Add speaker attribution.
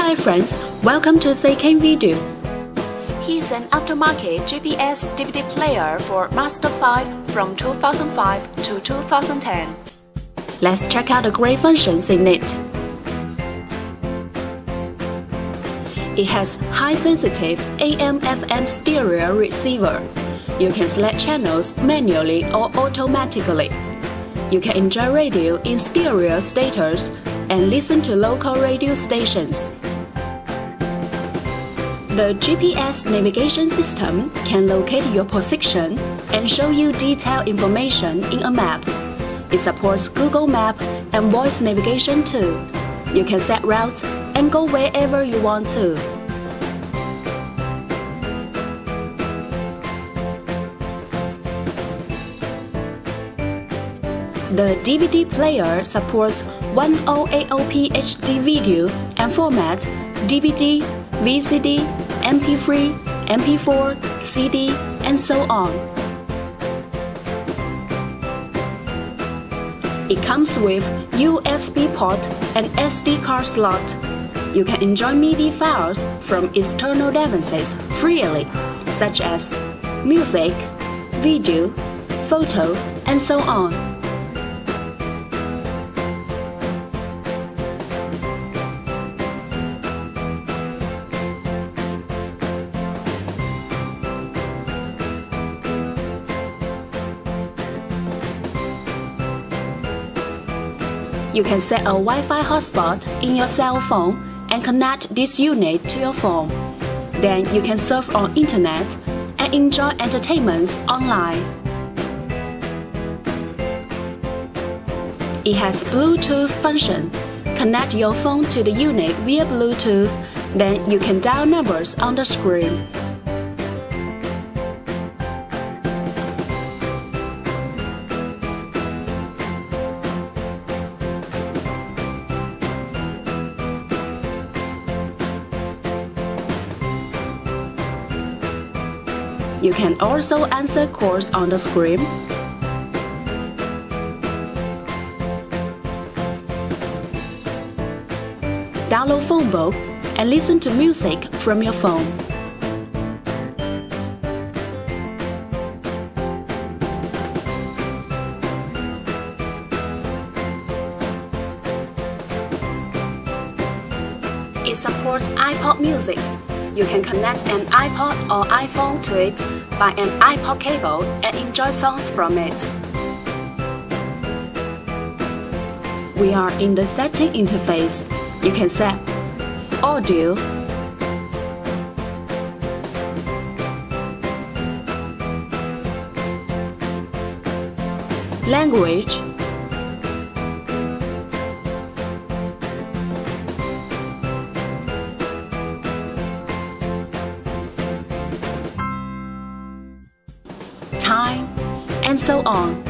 Speaker 1: Hi friends, welcome to CK Video.
Speaker 2: Here's an aftermarket GPS DVD player for Mazda 5 from 2005 to 2010.
Speaker 1: Let's check out the great functions in it. It has high-sensitive AM/FM stereo receiver. You can select channels manually or automatically. You can enjoy radio in stereo status and listen to local radio stations. The GPS navigation system can locate your position and show you detailed information in a map. It supports Google Maps and voice navigation too. You can set routes and go wherever you want to. The DVD player supports 1080p HD video and format DVD, VCD, MP3, MP4, CD, and so on. It comes with USB port and SD card slot. You can enjoy MIDI files from external devices freely, such as music, video, photo, and so on. You can set a Wi-Fi hotspot in your cell phone and connect this unit to your phone. Then you can surf on internet and enjoy entertainments online. It has Bluetooth function. Connect your phone to the unit via Bluetooth, then you can dial numbers on the screen. You can also answer calls on the screen. Download phone book and listen to music from your phone. It supports iPod music. You can connect an iPod or iPhone to it by an iPod cable and enjoy songs from it. We are in the setting interface. You can set audio, language, time, and so on.